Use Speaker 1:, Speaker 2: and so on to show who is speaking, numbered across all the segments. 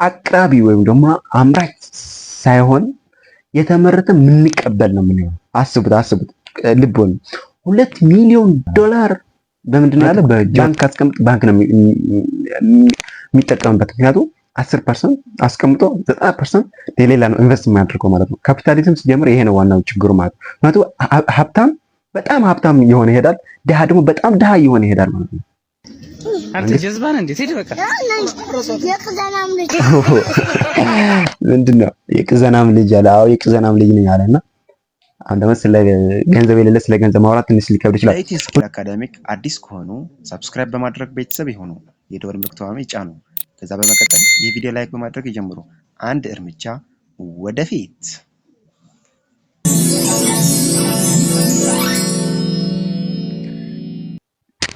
Speaker 1: አቅራቢ ወይም ደግሞ አምራች ሳይሆን የተመረተ የምንቀበል ነው የምንሆነው። አስቡት ልቦን $2 ሚሊዮን በምንድን ነው ያለ በባንክ አስቀምጥ ባንክ ነው የሚጠቀምበት። ምክንያቱም 10% አስቀምጦ 90% ለሌላ ነው ኢንቨስት የሚያደርገው ማለት ነው። ካፒታሊዝም ሲጀምር ይሄ ነው ዋናው ችግሩ ማለት ነው። ምክንያቱም ሀብታም በጣም ሀብታም እየሆነ ይሄዳል፣ ድሃ ደግሞ በጣም ድሃ እየሆነ ይሄዳል ማለት ነው።
Speaker 2: አንተ ጀዝባን እንዴት ሄደ? በቃ
Speaker 3: የቅዘናም ልጅ
Speaker 1: ምንድነው የቅዘናም ልጅ አለ። አዎ የቅዘናም ልጅ ነኝ አለና አሁን ደግሞ ስለ ገንዘብ የሌለ ስለ ገንዘብ ማውራት ትንሽ ሊከብድ ይችላል።
Speaker 4: ለኢትዮ ስኪል አካዳሚክ አዲስ ከሆኑ ሰብስክራይብ በማድረግ ቤተሰብ ይሁኑ። የደወል ምልክቱን ይጫኑ። ከዛ በመቀጠል የቪዲዮ ላይክ በማድረግ ይጀምሩ። አንድ እርምጃ ወደፊት።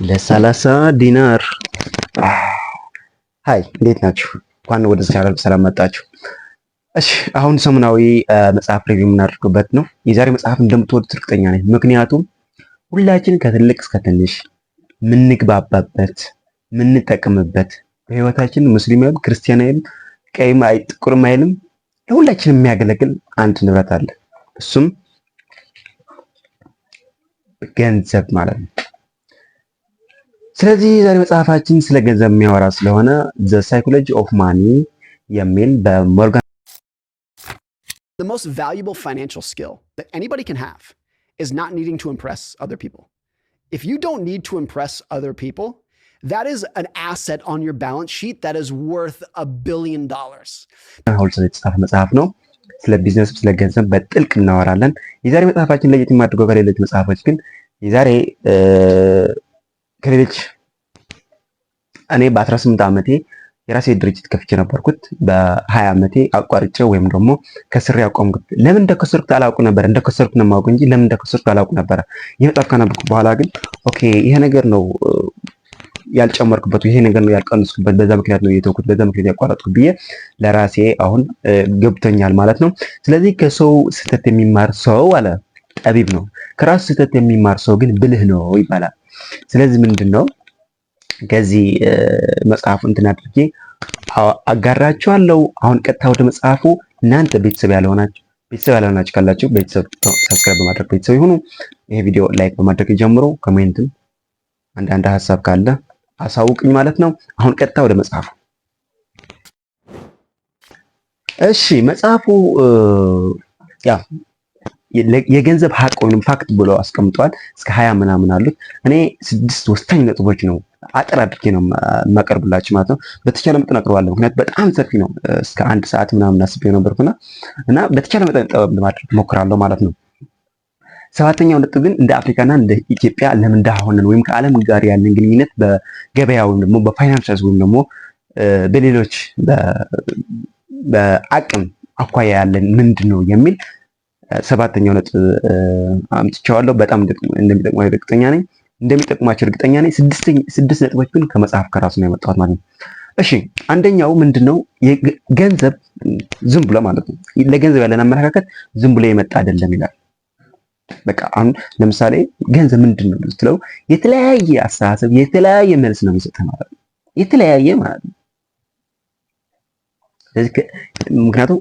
Speaker 1: ለ30 ዲናር ሃይ እንዴት ናችሁ? እንኳን ወደ ቻናል ሰላም መጣችሁ። እሺ አሁን ሰሙናዊ መጽሐፍ ሪቪው የምናደርግበት ነው። የዛሬ መጽሐፍ እንደምትወዱት እርግጠኛ ነኝ። ምክንያቱም ሁላችን ከትልቅ እስከ ትንሽ ምንግባባበት ምንጠቀምበት በህይወታችን ሙስሊምም ክርስቲያናዊም ቀይም ጥቁርም አይልም ለሁላችንም የሚያገለግል አንድ ንብረት አለ። እሱም ገንዘብ ማለት ነው። ስለዚህ ዛሬ መጽሐፋችን ስለ ገንዘብ የሚያወራ ስለሆነ The Psychology of Money የሚል በሞርጋን
Speaker 5: The most valuable financial skill that anybody can have is not needing to impress other people. If you don't need to impress other people, that is an asset on your balance sheet that is worth $1 billion.
Speaker 1: ሆልስ የተጻፈ መጽሐፍ ነው። ስለ ቢዝነስ ስለ ገንዘብ በጥልቅ እናወራለን። የዛሬ መጽሐፋችን ለየት የሚያደርገው ከሌሎች መጽሐፎች ግን የዛሬ ከሌሎች እኔ በ18 ዓመቴ የራሴ ድርጅት ከፍቼ ነበርኩት። በ20 ዓመቴ አቋርጬው ወይም ደግሞ ከስሬ ያቆምኩት። ለምን እንደከሰርኩት አላውቅ ነበር። እንደከሰርኩት ነው የማውቀው እንጂ ለምን እንደከሰርኩት አላውቅ ነበር። የመጣፍ ካነበብኩ በኋላ ግን ኦኬ ይሄ ነገር ነው ያልጨመርኩበት፣ ይሄ ነገር ነው ያልቀነስኩበት፣ በዛ ምክንያት ነው የተውኩት፣ በዛ ምክንያት ያቋረጥኩት ብዬ ለራሴ አሁን ገብቶኛል ማለት ነው። ስለዚህ ከሰው ስህተት የሚማር ሰው አለ ጠቢብ ነው፣ ከራሱ ስህተት የሚማር ሰው ግን ብልህ ነው ይባላል። ስለዚህ ምንድነው ከዚህ መጽሐፉ እንትን አድርጌ አጋራችኋለሁ። አሁን ቀጥታ ወደ መጽሐፉ። እናንተ ቤተሰብ ያልሆናችሁ ካላችሁ ቤተሰብ ሰብስክራይብ በማድረግ ቤተሰብ ይሁኑ። ይሄ ቪዲዮ ላይክ በማድረግ ጀምሮ ኮሜንትም አንዳንድ ሀሳብ ካለ አሳውቅኝ ማለት ነው። አሁን ቀጥታ ወደ መጽሐፉ። እሺ መጽሐፉ ያ የገንዘብ ሀቅ ወይም ፋክት ብሎ አስቀምጧል። እስከ 20 ምናምን አሉት። እኔ 6 ወሳኝ ነጥቦች ነው አጠር አድርጌ ነው የማቀርብላችሁ ማለት ነው። በተቻለ መጠን አቀርባለሁ፣ ምክንያቱም በጣም ሰፊ ነው። እስከ 1 ሰዓት ምናምን አስቤ ነበርኩና እና በተቻለ መጠን ጠበብ ለማድረግ ሞክራለሁ ማለት ነው። ሰባተኛው ነጥብ ግን እንደ አፍሪካና እንደ ኢትዮጵያ ለምን ድሃ ሆነን ወይም ከዓለም ጋር ያለን ግንኙነት በገበያ ወይም ደግሞ በፋይናንስ ወይም ደግሞ በሌሎች በአቅም አኳያ ያለን ምንድን ነው የሚል ሰባተኛው ነጥብ አምጥቼዋለሁ። በጣም እንደሚጠቅማችሁ እርግጠኛ ነኝ። 6 ነጥቦች ግን ከመጽሐፍ ከራሱ ነው ያመጣሁት ማለት ነው። እሺ አንደኛው ምንድነው ገንዘብ ዝም ብሎ ማለት ነው። ለገንዘብ ያለን አመለካከት ዝም ብሎ የመጣ አይደለም ይላል። በቃ አሁን ለምሳሌ ገንዘብ ምንድነው ስትለው የተለያየ አስተሳሰብ የተለያየ መልስ ነው የሚሰጠው ማለት ነው። የተለያየ ማለት ነው። ምክንያቱም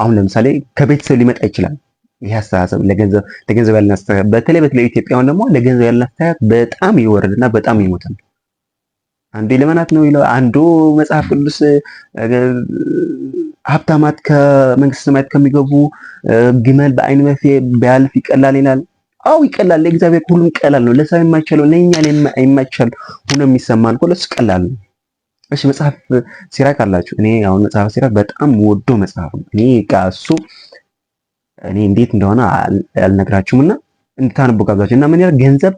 Speaker 1: አሁን ለምሳሌ ከቤተሰብ ሊመጣ ይችላል ይሄ አስተሳሰብ ለገንዘብ ያለን አስተሳሰብ በተለይ ኢትዮጵያውያን ደግሞ ለገንዘብ ያለን አስተሳሰብ በጣም ይወርድና በጣም ይሞታል። አንዱ ለማናት ነው ይላል፣ አንዱ መጽሐፍ ቅዱስ ሀብታማት ከመንግስተ ሰማያት ከሚገቡ ግመል በአይን መርፌ ቢያልፍ ይቀላል ይላል። አው ይቀላል፣ ለእግዚአብሔር ሁሉም ቀላል ነው። ለሰው የማይቻለው ለኛ የማይቻል ሆኖ የሚሰማን ሁሉ ቀላል ነው። እሺ መጽሐፍ ሲራክ አላችሁ። እኔ አሁን መጽሐፍ ሲራክ በጣም ወዶ መጽሐፍ ነው። እኔ እንዴት እንደሆነ አልነግራችሁምና እንድታነቡ ጋብዛችሁ እና ምን ያህል ገንዘብ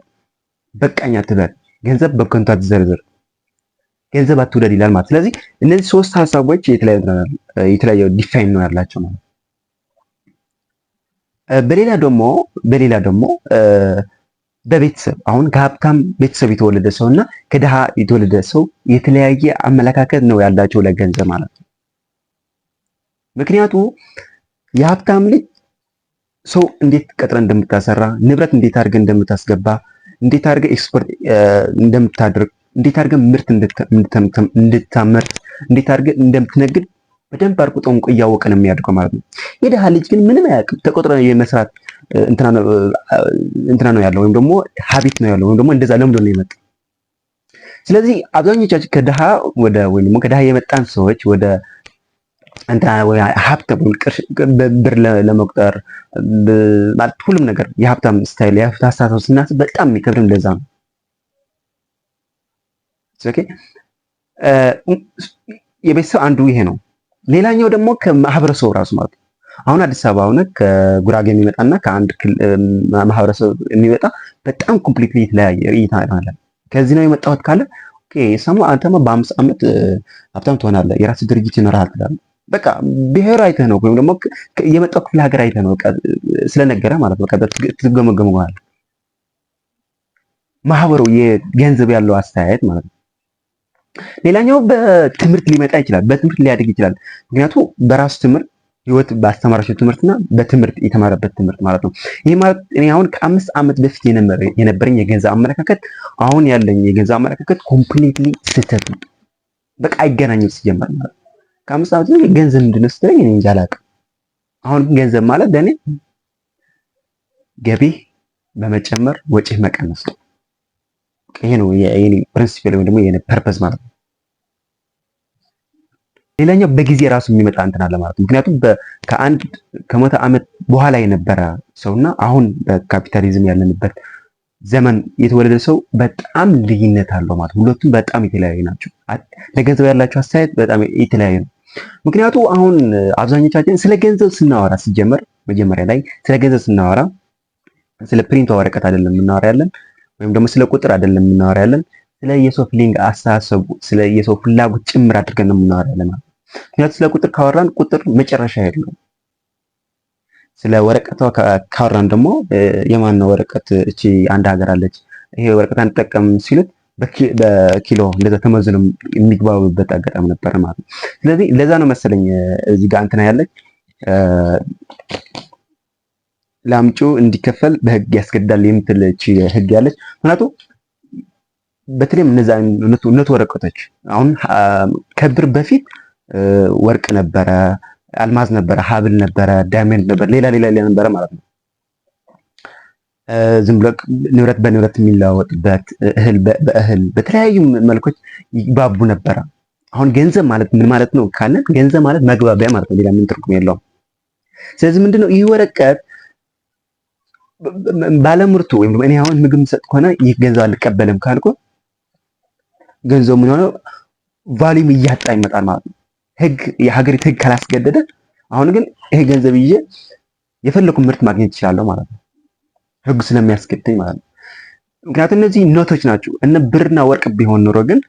Speaker 1: በቃኝ አትበል፣ ገንዘብ በከንቱ አትዘርዝር፣ ገንዘብ አትውደድ ይላል ማለት። ስለዚህ እነዚህ 3 ሐሳቦች የተለያየ ዲፋይን ነው ያላቸው ማለት። በሌላ ደግሞ በቤተሰብ አሁን ከሀብታም ቤተሰብ የተወለደ ሰውና ከድሃ የተወለደ ሰው የተለያየ አመለካከት ነው ያላቸው ለገንዘብ ማለት ነው። ምክንያቱም የሀብታም ልጅ ሰው እንዴት ቀጥረ እንደምታሰራ፣ ንብረት እንዴት አድርገህ እንደምታስገባ፣ እንዴት አድርገህ ኤክስፖርት እንደምታደርግ፣ እንዴት አድርገህ ምርት እንድታመርት፣ እንዴት አድርገህ እንደምትነግድ በደንብ አድርጎ ጠንቆ እያወቀ ነው የሚያድገው ማለት ነው። የድሃ ልጅ ግን ምንም አያውቅም። ተቆጥሮ የመስራት እንትና ነው ያለው፣ ወይም ደግሞ ሀቢት ነው ያለው፣ ወይም ደግሞ እንደዛ ለምዶ ነው የመጣው። ስለዚህ አብዛኞቻችን ከድሃ ወይም ደግሞ ከድሃ የመጣን ሰዎች ወደ ሀብት ብር ለመቁጠር ማለት ሁሉም ነገር የሀብታም ስታይል የሀብታም አስተሳሰብ ስናስብ በጣም የሚከብድም ለዛ ነው። ኦኬ የቤተሰብ አንዱ ይሄ ነው። ሌላኛው ደግሞ ከማህበረሰቡ ራሱ ማለት ነው። አሁን አዲስ አበባ ሆነ ከጉራጌ የሚመጣና ከአንድ ማህበረሰብ የሚመጣ በጣም ኮምፕሊትሊ የተለያየ እይታ አለ። ከዚህ ነው የመጣሁት ካለ ኦኬ ሰማ አንተማ በ5 ዓመት ሀብታም ትሆናለህ፣ የራስህ ድርጅት ይኖርሃል ትላለህ። በቃ ብሔር አይተህ ነው ወይም ደግሞ የመጣው ክፍለ ሀገር አይተህ ነው በቃ ስለነገረ ማለት ነው። በቃ ትገመገመዋለህ። ማህበሩ የገንዘብ ያለው አስተያየት ማለት ነው። ሌላኛው በትምህርት ሊመጣ ይችላል፣ በትምህርት ሊያድግ ይችላል። ምክንያቱም በራሱ ትምህርት ህይወት ባስተማራቸው ትምህርትና በትምህርት የተማረበት ትምህርት ማለት ነው። ይሄ ማለት እኔ አሁን ከ5 ዓመት በፊት የነበረኝ የገንዘብ አመለካከት አሁን ያለኝ የገንዘብ አመለካከት ኮምፕሊትሊ ስህተት ነው። በቃ አይገናኝም ሲጀመር ማለት ነው። ከ5 ዓመት በፊት ገንዘብ ምንድን ነው ስትለኝ እኔ እንጃ አላውቅም። አሁን ገንዘብ ማለት ለእኔ ገቢህ በመጨመር ወጪህ መቀነስ ነው። ይሄ ነው የኔ ፕሪንሲፕል ወይም ደግሞ የኔ ፐርፐዝ ማለት ነው። ሌላኛው በጊዜ ራሱ የሚመጣ እንትን አለ ማለት ነው። ምክንያቱም ከመቶ ዓመት በኋላ የነበረ ሰውና አሁን በካፒታሊዝም ያለንበት ዘመን የተወለደ ሰው በጣም ልዩነት አለው ማለት ነው። ሁለቱም በጣም የተለያዩ ናቸው። ለገንዘብ ያላቸው አስተያየት በጣም የተለያዩ ነው። ምክንያቱም አሁን አብዛኞቻችን ስለ ገንዘብ ስናወራ ሲጀመር መጀመሪያ ላይ ስለ ገንዘብ ስናወራ ስለ ፕሪንቷ ወረቀት አይደለም የምናወራ ያለን፣ ወይም ደግሞ ስለ ቁጥር አይደለም የምናወራ ያለን፣ ስለ የሰው ፊሊንግ አስተሳሰቡ ስለ የሰው ፍላጎት ጭምር አድርገን ነው የምናወራ ያለን ማለት ነው። ምክንያቱም ስለ ቁጥር ካወራን ቁጥር መጨረሻ የለውም። ስለ ወረቀቷ ካወራን ደግሞ የማን ነው ወረቀት እቺ አንድ ሀገር አለች ይሄ ወረቀት አንጠቀም ሲሉት በኪሎ እንደዛ ተመዝኖ የሚግባቡበት አጋጣሚ ነበር ማለት ነው። ስለዚህ ለዛ ነው መሰለኝ እዚህ ጋር እንትና ያለች ላምጩ እንዲከፈል በህግ ያስገድዳል የምትል እቺ ህግ ያለች። ምክንያቱም በተለይም እነዛ እውነት ወረቀቶች አሁን ከብር በፊት ወርቅ ነበረ፣ አልማዝ ነበረ፣ ሀብል ነበረ፣ ዳይመንድ ነበረ፣ ሌላ ነበረ ማለት ነው። ዝም ብሎ ንብረት በንብረት የሚለዋወጥበት እህል በእህል በተለያዩ መልኮች ይግባቡ ነበረ። አሁን ገንዘብ ማለት ምን ማለት ነው ካለን ገንዘብ ማለት መግባቢያ ማለት ነው። ሌላ ምን ትርጉም የለውም። ስለዚህ ምንድነው ይህ ወረቀት ባለምርቱ ወይም እኔ አሁን ምግብ የምሰጥ ከሆነ ይህ ገንዘብ አልቀበልም ካልኩ ገንዘቡ ምን ሆነ ቫልዩም እያጣ ይመጣል ማለት ነው። የሀገሪቱ ህግ ካላስገደደ አሁን ግን ይሄ ገንዘብ ይዤ የፈለኩ ምርት ማግኘት ይችላለሁ ማለት ነው፣ ህግ ስለሚያስገድደኝ ማለት ነው። ምክንያቱም እነዚህ ኖቶች ናቸው። እነ ብርና ወርቅ ቢሆን ኖሮ ግን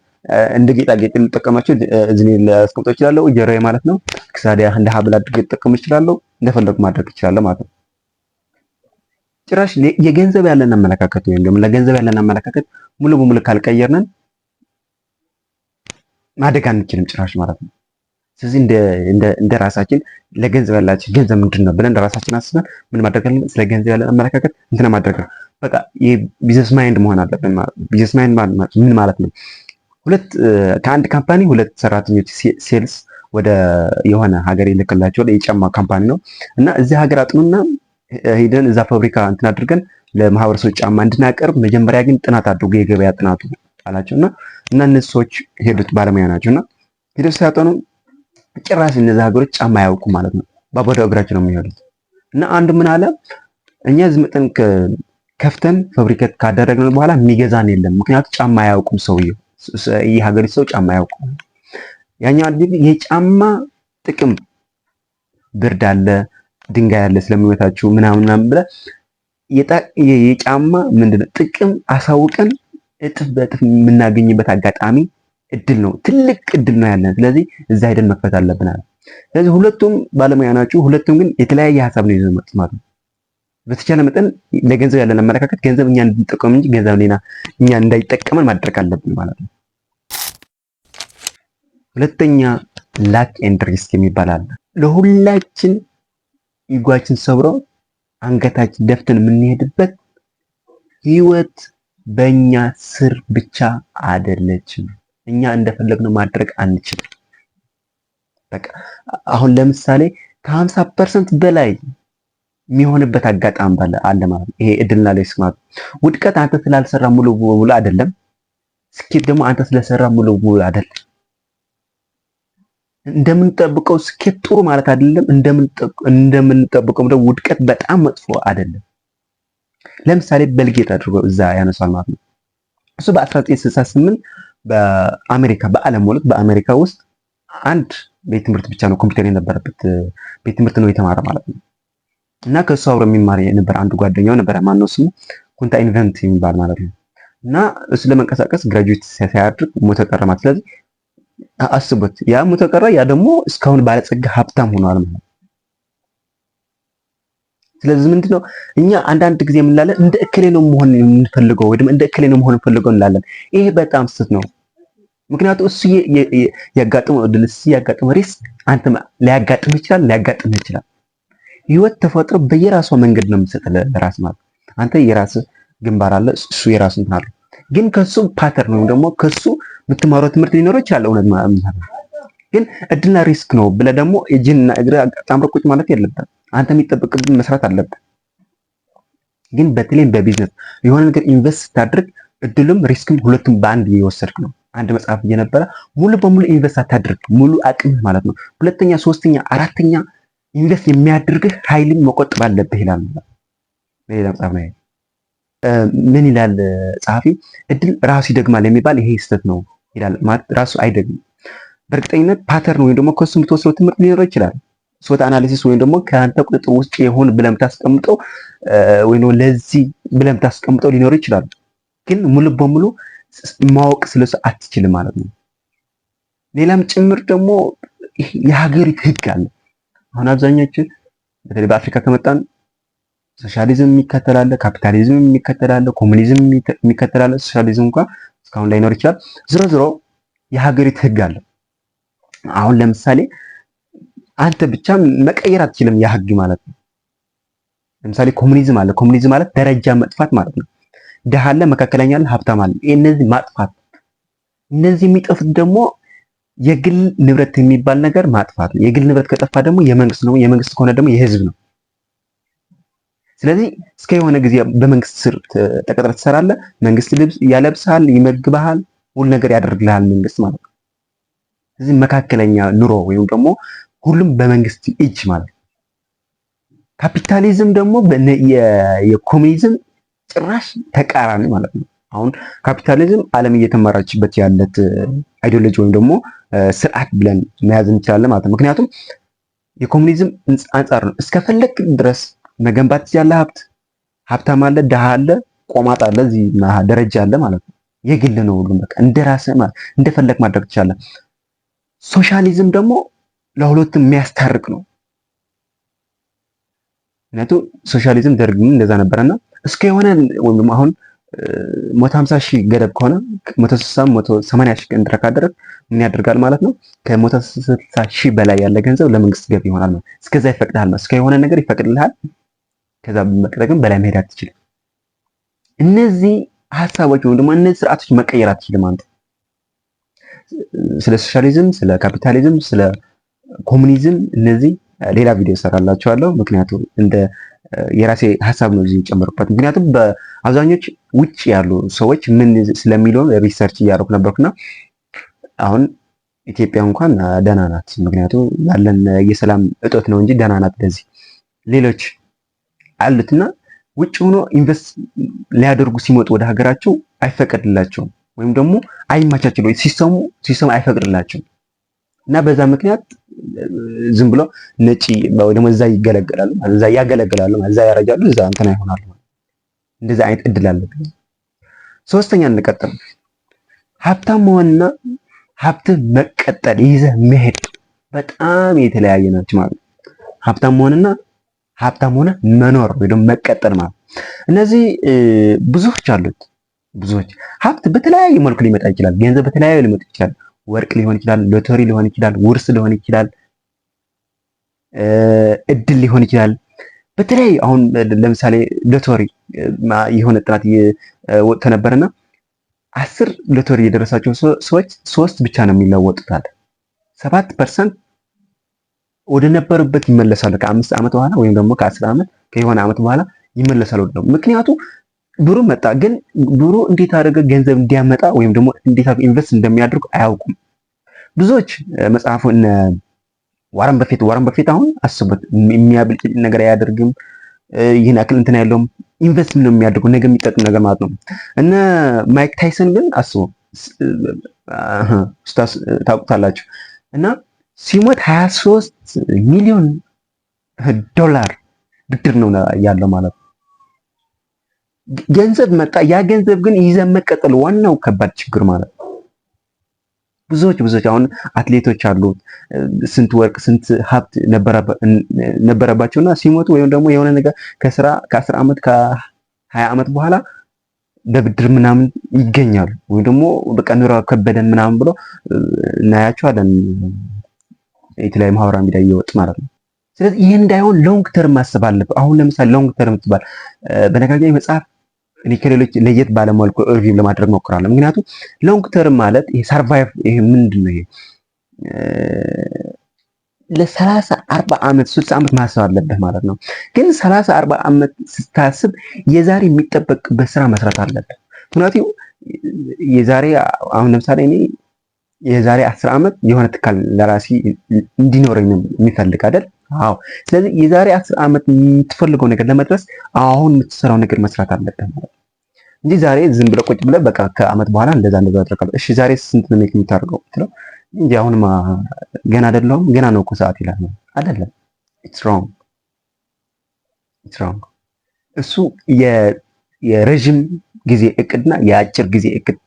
Speaker 1: እንደ ጌጣጌጥ ልጠቀማቸው እዚህ ላስቀምጠው እችላለሁ፣ ጆሮዬ ማለት ነው። ክሳዲያ እንደ ሀብል አድርጌ ልጠቀም እችላለሁ፣ እንደፈለኩ ማድረግ እችላለሁ ማለት ነው። ጭራሽ የገንዘብ ያለን አመለካከት ወይም ደግሞ ለገንዘብ ያለን አመለካከት ሙሉ በሙሉ ካልቀየርነን ማደግ አንችልም ጭራሽ ማለት ነው። ስለዚህ እንደ ራሳችን ለገንዘብ ያላችን ገንዘብ ምንድን ነው ብለን ራሳችን አስበን ምን ማድረግ አለብን? ስለ ገንዘብ ያለን አመለካከት እንትን ማድረግ ነው። በቃ የቢዝነስ ማይንድ መሆን አለብን ማለት ነው። ቢዝነስ ማይንድ ምን ማለት ነው? ከአንድ ካምፓኒ 2 ሰራተኞች ሴልስ ወደ የሆነ ሀገር ይልክላቸው የጫማ ካምፓኒ ነው እና እዚህ ሀገር አጥኑና ሄደን እዛ ፋብሪካ እንትን አድርገን ለማህበረሰቡ ጫማ እንድናቀርብ መጀመሪያ ግን ጥናት አድርጎ የገበያ ጥናቱ አላቸውና እና እነዚህ ሰዎች ሄዱት ባለሙያ ናቸውና ሄደው ሲያጠኑ ጭራሽ እነዚህ ሀገሮች ጫማ አያውቁ ማለት ነው። በባዶ እግራቸው ነው የሚሄዱት። እና አንዱ ምን አለ እኛ እዚህ መጠን ከፍተን ፋብሪኬት ካደረግን በኋላ የሚገዛን የለም፣ ምክንያቱም ጫማ አያውቁም ሰውየው፣ ይህ ሀገሪቱ ሰው ጫማ አያውቁም። ያኛው የጫማ ጥቅም ብርድ አለ ድንጋይ አለ ስለሚመታችሁ ምናምን ብለህ የጫማ ምንድነው ጥቅም አሳውቀን እጥፍ በእጥፍ የምናገኝበት አጋጣሚ እድል ነው፣ ትልቅ እድል ነው ያለን። ስለዚህ እዛ ሄደን መክፈት አለብን አለ። ስለዚህ ሁለቱም ባለሙያ ናቸው። ሁለቱም ግን የተለያየ ሀሳብ ነው ይዘው መጥተው ማለት ነው። በተቻለ መጠን ለገንዘብ ያለን አመለካከት ገንዘብ እኛ እንድንጠቀም እንጂ ገንዘብ ሌላ እኛ እንዳይጠቀመን ማድረግ አለብን ማለት ነው። ሁለተኛ ላክ ኤንድ ሪስክ የሚባል አለ። ለሁላችን ኢጓችን ሰብሮ አንገታችን ደፍተን የምንሄድበት ህይወት በእኛ ስር ብቻ አይደለችም። እኛ እንደፈለግነው ማድረግ አንችልም። በቃ አሁን ለምሳሌ ከ50% በላይ የሚሆንበት አጋጣሚ አለ ማለት ነው። ይሄ እድልና ሪስክ ማለት ውድቀት አንተ ስላልሰራ ሙሉ በሙሉ አይደለም። ስኬት ደግሞ አንተ ስለሰራ ሙሉ በሙሉ አይደለም። እንደምንጠብቀው ስኬት ጥሩ ማለት አይደለም። እንደምንጠብቀው ደግሞ ውድቀት በጣም መጥፎ አይደለም። ለምሳሌ በልጌት አድርጎ እዛ ያነሳል ማለት ነው። እሱ በ1968 በአሜሪካ በዓለም ማለት በአሜሪካ ውስጥ አንድ ቤት ትምህርት ብቻ ነው ኮምፒውተር የነበረበት ቤት ትምህርት ነው የተማረ ማለት ነው። እና ከሱ አብሮ የሚማር የነበረ አንድ ጓደኛው ነበረ። ማን ነው ስሙ? ኩንታ ኢንቨንት የሚባል ማለት ነው። እና እሱ ለመንቀሳቀስ ግራጁዌት ሲያደርግ ሞተ ቀረ ማለት። ስለዚህ አስቡት፣ ያ ሞተ ቀረ፣ ያ ደግሞ እስካሁን ባለጸጋ ሀብታም ሆኗል ማለት ነው። ስለዚህ ምንድነው እኛ አንዳንድ ጊዜ የምንላለን እንደ እክሌ ነው መሆን የምንፈልገው ወይ ደግሞ እንደ እክሌ ነው መሆን የምንፈልገው እንላለን። ይሄ በጣም ስህተት ነው። ምክንያቱም እሱ ያጋጥመው እድል ያጋጥመው ሪስክ አንተ ሊያጋጥም ይችላል፣ ሊያጋጥም ይችላል። ህይወት ተፈጥሮ በየራሷ መንገድ ነው የምትሰጥ ለራስ ማለት አንተ የራስ ግንባር አለ፣ እሱ የራሱ እንትን አለ። ግን ከሱ ፓተርን ነው ደግሞ ከሱ የምትማረው ትምህርት ሊኖር ይችላል። እውነት ማለት ግን እድልና ሪስክ ነው ብለህ ደግሞ እጅና እግር አጣምረህ ቁጭ ማለት የለብህም። አንተ የሚጠበቅብህ መስራት አለብህ። ግን በተለይም በቢዝነስ የሆነ ነገር ኢንቨስት ስታደርግ እድሉም ሪስክም ሁለቱም በአንድ እየወሰድክ ነው። አንድ መጽሐፍ እየነበረ ሙሉ በሙሉ ኢንቨስት አታድርግ፣ ሙሉ አቅምህ ማለት ነው። ሁለተኛ፣ ሶስተኛ፣ አራተኛ ኢንቨስት የሚያደርግህ ኃይልን መቆጠብ አለብህ ይላል። በሌላ መጽሐፍ ላይ ምን ይላል ጸሐፊ? እድል ራሱ ይደግማል የሚባል ይሄ ስህተት ነው ይላል። ማለት ራሱ አይደግም። በእርግጠኝነት ፓተርን ወይም ደግሞ ከሱ የምትወስደው ትምህርት ሊኖር ይችላል። ሶት አናሊሲስ ወይም ደግሞ ከአንተ ቁጥጥር ውጭ የሆነ ብለህ የምታስቀምጠው ወይ ነው ለዚህ ብለህ የምታስቀምጠው ሊኖር ይችላል። ግን ሙሉ በሙሉ ማወቅ ስለሱ አትችልም ማለት ነው። ሌላም ጭምር ደግሞ የሀገሪቱ ህግ አለ። አሁን አብዛኛችን በተለይ በአፍሪካ ከመጣን ሶሻሊዝም የሚከተላለ፣ ካፒታሊዝም የሚከተላለ፣ ኮሙኒዝም የሚከተላለ። ሶሻሊዝም እንኳን እስካሁን ላይኖር ይችላል። ዝሮ ዝሮ የሀገሪቱ ህግ አለ። አሁን ለምሳሌ አንተ ብቻ መቀየር አትችልም ያ ህግ ማለት ነው። ለምሳሌ ኮሙኒዝም አለ። ኮሙኒዝም ማለት ደረጃ መጥፋት ማለት ነው። ድሃ አለ፣ መካከለኛ አለ፣ ሀብታም አለ። እነዚህ ማጥፋት። እነዚህ የሚጠፉት ደግሞ የግል ንብረት የሚባል ነገር ማጥፋት ነው። የግል ንብረት ከጠፋ ደግሞ የመንግስት ነው። የመንግስት ከሆነ ደግሞ የህዝብ ነው። ስለዚህ እስከ የሆነ ጊዜ በመንግስት ስር ተቀጥረህ ትሰራለህ። መንግስት ልብስ ያለብስሃል፣ ይመግብሃል፣ ሁሉ ነገር ያደርግልሃል መንግስት ማለት ነው። ስለዚህ መካከለኛ ኑሮ ወይም ደግሞ ሁሉም በመንግስት እጅ ማለት ነው። ካፒታሊዝም ደግሞ የኮሙኒዝም ጭራሽ ተቃራኒ ማለት ነው። አሁን ካፒታሊዝም ዓለም እየተመራችበት ያለት አይዲዮሎጂ ወይም ደግሞ ስርዓት ብለን መያዝ እንችላለን ማለት ነው። ምክንያቱም የኮሙኒዝም አንጻር ነው። እስከፈለክ ድረስ መገንባት ያለ ሀብታም አለ፣ ድሃ አለ፣ ቆማጣ አለ፣ እዚህ ደረጃ አለ ማለት ነው። የግል ነው ሁሉም በቃ እንደራስህ ማለት እንደፈለክ ማድረግ ትችላለህ። ሶሻሊዝም ደግሞ ለሁለቱም የሚያስታርቅ ነው። ምክንያቱም ሶሻሊዝም ደርግም እንደዛ ነበረና እስከ የሆነ ወይም ደግሞ አሁን 150 ሺህ ገደብ ከሆነ 160 180 ሺህ ቀን ካደረግ ምን ያደርጋል ማለት ነው? ከ160 ሺህ በላይ ያለ ገንዘብ ለመንግስት ገቢ ይሆናል ማለት እስከዛ ይፈቅዳል ማለት እስከ የሆነ ነገር ይፈቅድልሃል። ከዛ በመቀጠል በላይ መሄድ አትችልም። እነዚህ ሐሳቦች ወይም ደግሞ እነዚህ ስርዓቶች መቀየር አትችልም አንተ። ስለ ሶሻሊዝም፣ ስለ ካፒታሊዝም፣ ስለ ኮሙኒዝም እነዚህ ሌላ ቪዲዮ እሰራላችኋለሁ። ምክንያቱም እንደ የራሴ ሐሳብ ነው እዚህ ጨምርበት። ምክንያቱም በአብዛኞች ውጭ ያሉ ሰዎች ምን ስለሚለው ሪሰርች እያደረኩ ነበርኩና አሁን ኢትዮጵያ እንኳን ደህና ናት። ምክንያቱም ያለን የሰላም እጦት ነው እንጂ ደህና ናት። ለዚህ ሌሎች አሉትና ውጭ ሆኖ ኢንቨስት ሊያደርጉ ሲመጡ ወደ ሀገራቸው አይፈቀድላቸውም ወይም ደግሞ አይማቻቸው ሲሰሙ አይፈቅድላቸውም እና በዛ ምክንያት ዝም ብሎ ነጪ ወይ ደግሞ እዛ ይገለገላሉ፣ እዛ ያገለግላሉ፣ እዛ ያረጃሉ፣ እዛ እንትና ይሆናሉ። እንደዛ አይነት እድል አለ። ሶስተኛ እንቀጥል። ሀብታም መሆንና ሀብት መቀጠል ይዘህ መሄድ በጣም የተለያየ ናቸው ማለት ነው። ሀብታም መሆንና ሀብታም ሆነ መኖር ወይ ደግሞ መቀጠል ማለት እነዚህ ብዙዎች አሉት። ብዙዎች ሀብት በተለያየ መልኩ ሊመጣ ይችላል። ገንዘብ በተለያየ ሊመጣ ይችላል። ወርቅ ሊሆን ይችላል፣ ሎተሪ ሊሆን ይችላል፣ ውርስ ሊሆን ይችላል፣ እድል ሊሆን ይችላል። በተለያየ አሁን ለምሳሌ ሎተሪ የሆነ ጥናት ወጥቶ ነበርና 10 ሎተሪ የደረሳቸው ሰዎች 3 ብቻ ነው የሚለወጡት አለ። 7% ወደ ነበሩበት ይመለሳሉ። ከ5 ዓመት በኋላ ወይም ደግሞ ከ10 ዓመት ከሆነ ዓመት በኋላ ይመለሳሉ ወደ ነው። ምክንያቱም ብሩ መጣ፣ ግን ብሩ እንዴት አድርገው ገንዘብ እንዲያመጣ ወይም ደግሞ እንዴት አድርገው ኢንቨስት እንደሚያደርጉ አያውቁም። ብዙዎች መጽሐፉ እነ ዋረን በፊት አሁን አስቡት፣ የሚያብል ነገር አያደርግም። ይህን አክል እንትን ያለውም ኢንቨስት ነው የሚያደርገው ነገ የሚጠቅም ነገር ማለት ነው። እነ ማይክ ታይሰን ግን አስቡ፣ ስታስ ታውቁታላችሁ። እና ሲሞት 23 ሚሊዮን ዶላር ብድር ነው ያለው ማለት ነው። ገንዘብ መጣ፣ ያ ገንዘብ ግን ይዘን መቀጠል ዋናው ከባድ ችግር ማለት ነው። ብዙዎች አሁን አትሌቶች አሉ፣ ስንት ወርቅ ስንት ሀብት ነበረባቸውና ሲሞቱ ወይም ደግሞ የሆነ ነገር ከ10 ዓመት ከ20 ዓመት በኋላ በብድር ምናምን ይገኛሉ። ወይም ደግሞ በቃ ኑሮ ከበደን ምናምን ብሎ እናያቸዋለን የተለያዩ ማህበራዊ ሚዲያ እየወጡ ማለት ነው። ስለዚህ ይሄ እንዳይሆን ሎንግ ተርም ማሰብ አለብህ። አሁን ለምሳሌ ሎንግ ተርም ትባል በነገራችን መጽሐፍ እኔ ከሌሎች ለየት ባለመልኩ ሪቪው ለማድረግ ሞክራለሁ። ምክንያቱም ሎንግ ተርም ማለት ይሄ ሰርቫይቭ ይሄ ምንድነው ይሄ ለ30 40 ዓመት 60 ዓመት ማሰብ አለብህ ማለት ነው። ግን 30 40 ዓመት ስታስብ የዛሬ የሚጠበቅበት ስራ መስራት አለብህ። ምክንያቱም የዛሬ አሁን ለምሳሌ እኔ የዛሬ 10 ዓመት የሆነ ትካል ለራሲ እንዲኖረኝ የሚፈልግ አይደል? አዎ። ስለዚህ የዛሬ 10 ዓመት የምትፈልገው ነገር ለመድረስ አሁን የምትሰራው ነገር መስራት አለብህ ማለት ነው እንጂ ዛሬ ዝም ብለህ ቁጭ ብለህ በቃ ከዓመት በኋላ እንደዛ አደርጋለሁ። እሺ ዛሬ ስንት ነው የምታደርገው ብትለው እንጂ አሁንማ ገና አይደለም ገና ነው እኮ ሰዓት ይላል። አይደለም። ኢትስ ሮንግ። እሱ የረጅም ጊዜ እቅድና የአጭር ጊዜ እቅድ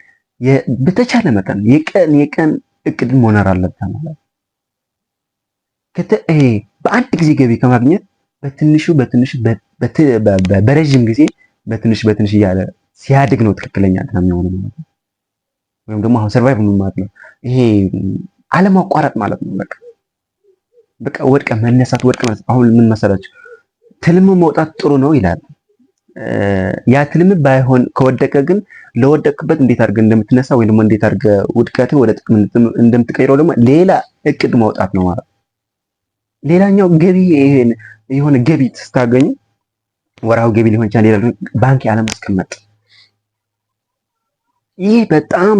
Speaker 1: በተቻለ መጠን የቀን እቅድ መኖር አለበት ማለት ይሄ በአንድ ጊዜ ገቢ ከማግኘት በትንሹ በረጅም ጊዜ በትንሽ እያለ ሲያድግ ነው ትክክለኛ እንትን የሚሆነው ማለት ነው። ወይም ደግሞ አሁን ሰርቫይቭ ማለት ነው ይሄ አለማቋረጥ ማለት ነው። በቃ ወድቀ መነሳት አሁን ምን መሰላችሁ ትልም መውጣት ጥሩ ነው ይላል። ያ ትልም ባይሆን ከወደቀ ግን ለወደቅበት እንዴት አድርገህ እንደምትነሳ ወይ ደግሞ እንዴት አድርገህ ውድቀትን ወደ ጥቅም እንደምትቀይረው ደግሞ ሌላ እቅድ ማውጣት ነው ማለት ነው። ሌላኛው ገቢ የሆነ ገቢ ስታገኙ ወራው ገቢ ሊሆን ይችላል፣ ሌላ ባንክ ያለማስቀመጥ። ይሄ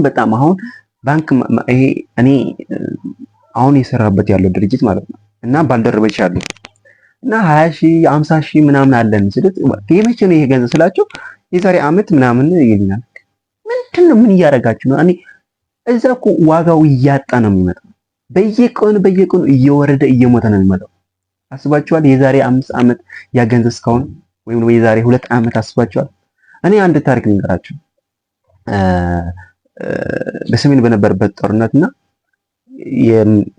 Speaker 1: በጣም አሁን ባንክ ይሄ እኔ አሁን የሰራበት ያለው ድርጅት ማለት ነው እና ባልደረቦች አሉ እና 20,000 50,000 ምናምን አለን ሲሉት የመቼ ነው ይሄ ገንዘብ ስላቸው የዛሬ ዓመት ምናምን ይልኛል። ምንድነው ምን እያደረጋችሁ ነው? እኔ እዛ እኮ ዋጋው እያጣ ነው የሚመጣው። በየቀኑ እየወረደ እየሞተ ነው የሚመጣው። አስባችኋል? የዛሬ 5 ዓመት ያ ገንዘብ እስካሁን ወይም የዛሬ 2 ዓመት አስባችኋል? እኔ አንድ ታሪክ ልንገራችሁ። በሰሜን በነበረበት ጦርነትና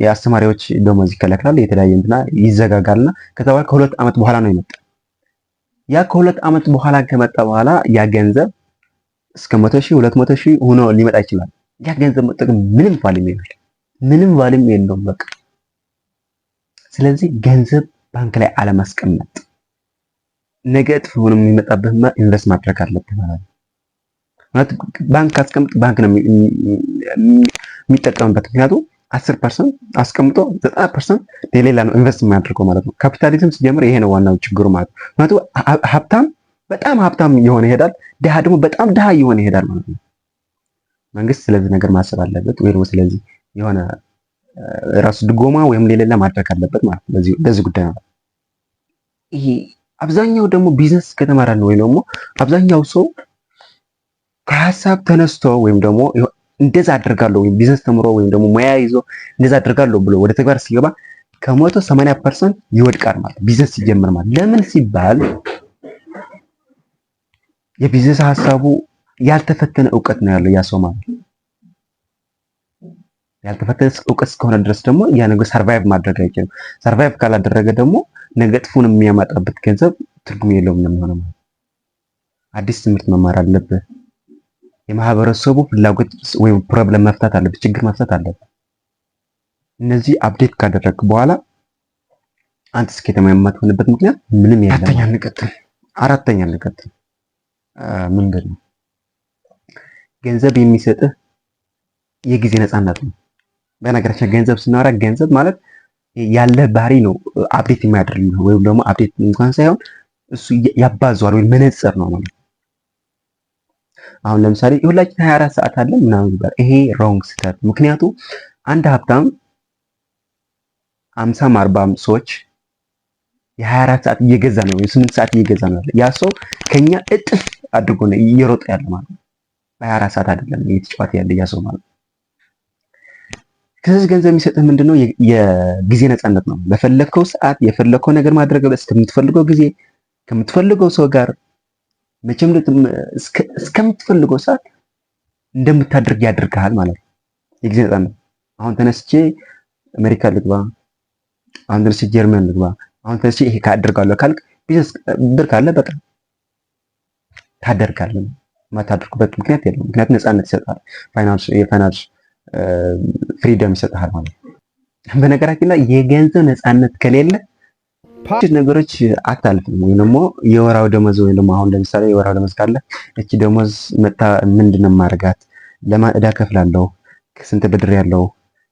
Speaker 1: የአስተማሪዎች ደሞዝ ይከለከላል፣ የተለያየ እንትና ይዘጋጋልና ከተባለ ከ2 ዓመት በኋላ ነው የመጣው። ያ ከ2 ዓመት በኋላ ከመጣ በኋላ ያ ገንዘብ እስከ 100,000 200,000 ሆኖ ሊመጣ ይችላል። ያ ገንዘብ መጠቀም ምንም ቫልዩም የለውም በቃ። ስለዚህ ገንዘብ ባንክ ላይ አለማስቀመጥ፣ ነገ እጥፍ ሆኖ የሚመጣበትና ኢንቨስት ማድረግ አለብህ ማለት ነው። ባንክ አስቀምጥ፣ ባንክ ነው የሚጠቀምበት። ምክንያቱም 10% አስቀምጦ 90% ለሌላ ነው ኢንቨስት የሚያደርገው ማለት ነው። ካፒታሊዝም ሲጀምር ይሄ ነው ዋናው ችግሩ ማለት ነው። ምክንያቱም ሀብታም በጣም ሀብታም እየሆነ ይሄዳል፣ ድሃ ደግሞ በጣም ድሃ እየሆነ ይሄዳል ማለት ነው። መንግስት ስለዚህ ነገር ማሰብ አለበት፣ ወይ ደግሞ ስለዚህ የሆነ ራሱ ድጎማ ወይም ሌላ ማድረግ አለበት ማለት ነው በዚህ ጉዳይ ነው። ይሄ አብዛኛው ደግሞ ቢዝነስ ከተማረ ነው ወይ ደግሞ አብዛኛው ሰው ከሀሳብ ተነስቶ ወይም ደግሞ እንደዛ አደርጋለሁ ወይም ቢዝነስ ተምሮ ወይም ደግሞ ሙያ ይዞ እንደዛ አደርጋለሁ ብሎ ወደ ተግባር ሲገባ ከ180% ይወድቃል ማለት ቢዝነስ ሲጀምር ማለት። ለምን ሲባል የቢዝነስ ሀሳቡ ያልተፈተነ እውቀት ነው ያለው ያ ሰው ማለት። ያልተፈተነ እውቀት እስከሆነ ድረስ ደግሞ ያ ነገር ሰርቫይቭ ማድረግ አይችልም። ሰርቫይቭ ካላደረገ ደግሞ ነገ ጥፉን የሚያመጣበት ገንዘብ ትርጉም የለውም የሚሆነው ማለት። አዲስ ትምህርት መማር አለብህ። የማህበረሰቡ ፍላጎት ወይም ፕሮብለም መፍታት አለብህ፣ ችግር መፍታት አለብህ። እነዚህ አፕዴት ካደረግ በኋላ አንተ ስኬታማ የማትሆንበት ምክንያት ምንም የለም። አራተኛ እንቀጥል። ምንድን ነው? ገንዘብ የሚሰጥህ የጊዜ ነፃነት ነው። በነገራችን ገንዘብ ስናወራ ገንዘብ ማለት ያለ ባህሪ ነው አፕዴት የሚያደርግ ወይም ደግሞ አፕዴት እንኳን ሳይሆን እሱ ያባዟል ወይ መነጽር ነው ማለት ነው። አሁን ለምሳሌ ሁላችን 24 ሰዓት አለ ምናምን ይባላል። ይሄ ሮንግ ስህተት። ምክንያቱም አንድ ሀብታም 50 40 ሰዎች የ24 ሰዓት እየገዛ ነው ወይ 8 ሰዓት እየገዛ ነው። ያ ሰው ከኛ እጥፍ አድርጎ ነው እየሮጠ ያለ ማለት ነው። በ24 ሰዓት አይደለም እየተጫወተ ያለ ያ ሰው ማለት ነው። ከዚህ ገንዘብ የሚሰጥህ ምንድነው? የጊዜ ነፃነት ነው። በፈለግከው ሰዓት የፈለግከው ነገር ማድረግ እስከምትፈልገው ጊዜ ከምትፈልገው ሰው ጋር መቼም እስከምትፈልገው ሰዓት እንደምታደርግ ያደርግሃል ማለት ነው። የጊዜ ነፃነት። አሁን ተነስቼ አሜሪካ ልግባ፣ አሁን ተነስቼ ጀርመን ልግባ፣ አሁን ተነስቼ ይሄ ካደርጋለሁ ካልክ ቢዝነስ ብር ካለ በቃ ታደርጋለህ። ማታደርጉበት ምክንያት የለም። ምክንያቱም ነፃነት ይሰጣል። የፋይናንስ ፍሪደም ይሰጣል ማለት ነው። በነገራችን ላይ የገንዘብ ነፃነት ከሌለ ነገሮች አታልፍም። ወይ ደግሞ የወራው ደመወዝ ወይ ደግሞ አሁን ለምሳሌ የወራው ደመወዝ ካለ እቺ ደመወዝ መጣ ምንድነው ማረጋት? ለማን ዕዳ ከፍላለሁ? ስንት ብድር ያለው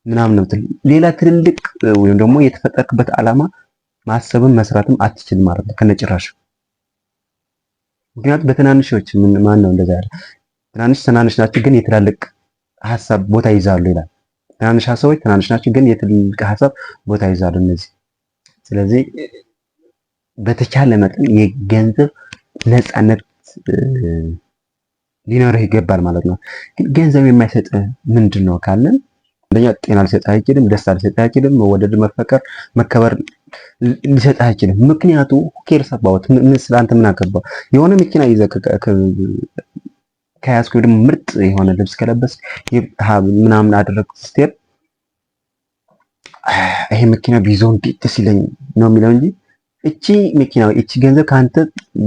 Speaker 1: ምናምን ነው። ሌላ ትልልቅ ወይም ደግሞ የተፈጠርክበት ዓላማ ማሰብም መስራትም አትችልም ማለት ነው ከነጭራሽ። ምክንያቱም በትናንሾች ማን ነው እንደዛ ያለ? ትናንሽ ናቸው ግን የትላልቅ ሀሳብ ቦታ ይዛሉ ይላል። ትናንሽ ሀሳቦች ትናንሽ ናቸው ግን የትልልቅ ሀሳብ ቦታ ይዛሉ እነዚህ። ስለዚህ በተቻለ መጠን የገንዘብ ነፃነት ሊኖርህ ይገባል ማለት ነው። ግን ገንዘብ የማይሰጥህ ምንድን ነው ካለን አንደኛ ጤና ሊሰጥህ አይችልም፣ ደስታ ሊሰጥህ አይችልም፣ መወደድ፣ መፈቀር፣ መከበር ሊሰጥህ አይችልም። ምክንያቱ ኬርስ አባውት ምን ስላንተ ምን አገባው? የሆነ መኪና ይዘህ ከያዝክ ወይ ደግሞ ምርጥ የሆነ ልብስ ከለበስ ምናምን አደረግ ስትሄድ ይሄ መኪና ቢዞን ደስ ይለኝ ነው የሚለው እንጂ እቺ መኪና እቺ ገንዘብ ካንተ